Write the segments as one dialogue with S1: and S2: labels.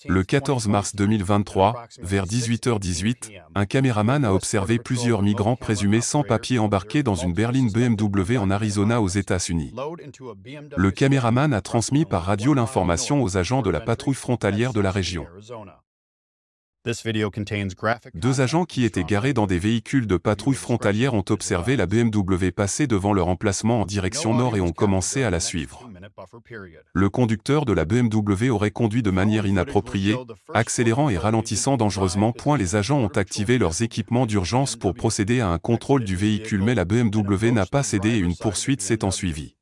S1: Le 14 mars 2023, vers 18h18, un caméraman a observé plusieurs migrants présumés sans papier embarqués dans une berline BMW en Arizona aux États-Unis. Le caméraman a transmis par radio l'information aux agents de la patrouille frontalière de la région. Deux agents qui étaient garés dans des véhicules de patrouille frontalière ont observé la BMW passer devant leur emplacement en direction nord et ont commencé à la suivre. Le conducteur de la BMW aurait conduit de manière inappropriée, accélérant et ralentissant dangereusement. Les agents ont activé leurs équipements d'urgence pour procéder à un contrôle du véhicule, mais la BMW n'a pas cédé et une poursuite s'est ensuivie.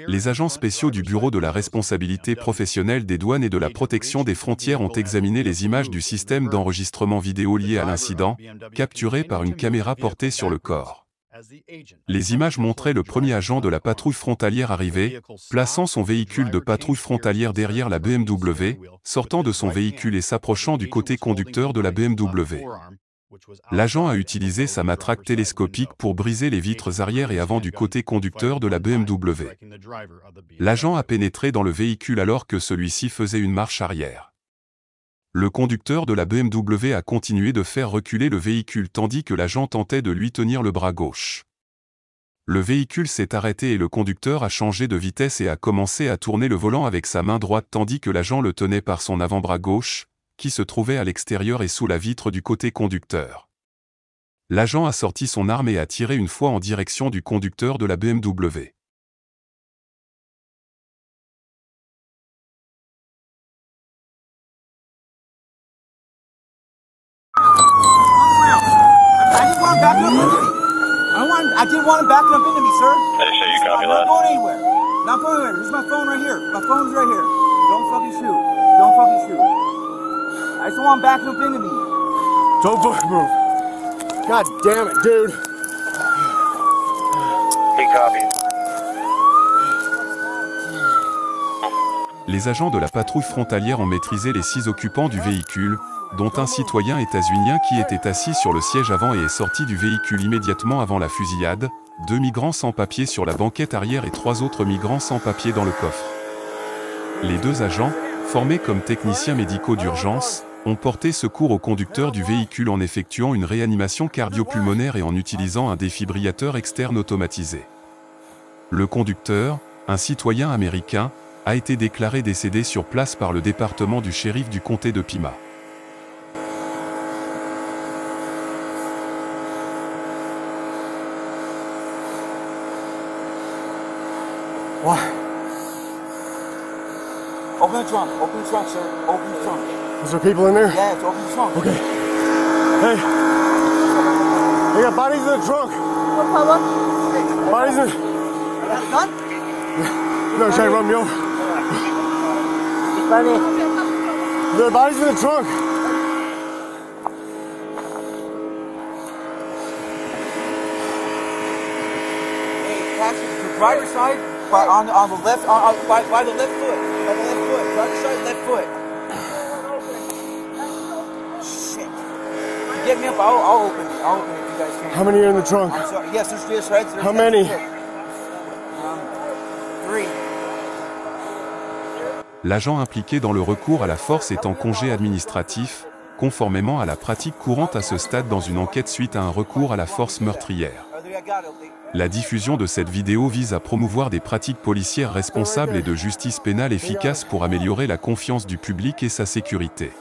S1: Les agents spéciaux du Bureau de la responsabilité professionnelle des douanes et de la protection des frontières ont examiné les images du système d'enregistrement vidéo lié à l'incident, capturées par une caméra portée sur le corps. Les images montraient le premier agent de la patrouille frontalière arriver, plaçant son véhicule de patrouille frontalière derrière la BMW, sortant de son véhicule et s'approchant du côté conducteur de la BMW. L'agent a utilisé sa matraque télescopique pour briser les vitres arrière et avant du côté conducteur de la BMW. L'agent a pénétré dans le véhicule alors que celui-ci faisait une marche arrière. Le conducteur de la BMW a continué de faire reculer le véhicule tandis que l'agent tentait de lui tenir le bras gauche. Le véhicule s'est arrêté et le conducteur a changé de vitesse et a commencé à tourner le volant avec sa main droite tandis que l'agent le tenait par son avant-bras gauche, qui se trouvait à l'extérieur et sous la vitre du côté conducteur. L'agent a sorti son arme et a tiré une fois en direction du conducteur de la BMW.
S2: I didn't want him backing up into me, sir.
S3: Hey, show you copy
S2: I'm
S3: that.
S2: not going anywhere. Not going anywhere. Here's my phone right here. My phone's right here. Don't fucking shoot. Don't fucking shoot. I just don't want him backing up into me.
S4: Don't fucking move. God damn it, dude.
S3: He copies.
S1: Les agents de la patrouille frontalière ont maîtrisé les 6 occupants du véhicule, dont un citoyen états-unien qui était assis sur le siège avant et est sorti du véhicule immédiatement avant la fusillade, 2 migrants sans papier sur la banquette arrière et 3 autres migrants sans papier dans le coffre. Les 2 agents, formés comme techniciens médicaux d'urgence, ont porté secours au conducteur du véhicule en effectuant une réanimation cardio-pulmonaire et en utilisant un défibrillateur externe automatisé. Le conducteur, un citoyen américain, a été déclaré décédé sur place par le département du shérif du comté de Pima.
S2: What? Open the trunk, sir. Open the trunk.
S4: Is there people in there?
S2: Yes, open the trunk.
S4: Okay. Hey. They got bodies in the trunk.
S2: What?
S4: Bodies in...
S2: That's done?
S4: No, trying to run me over. There are bodies in the trunk.
S2: Hey, taxi, the driver's side, but on the left, by the left foot. By the left foot. Driver's side, left foot. Shit. You get me up, I'll open it. I'll open it if you guys can.
S4: How many are in the trunk?
S2: I'm sorry. Yes, there's 3 right.
S4: How many?
S2: 3.
S1: L'agent impliqué dans le recours à la force est en congé administratif, conformément à la pratique courante à ce stade dans une enquête suite à un recours à la force meurtrière. La diffusion de cette vidéo vise à promouvoir des pratiques policières responsables et de justice pénale efficace pour améliorer la confiance du public et sa sécurité.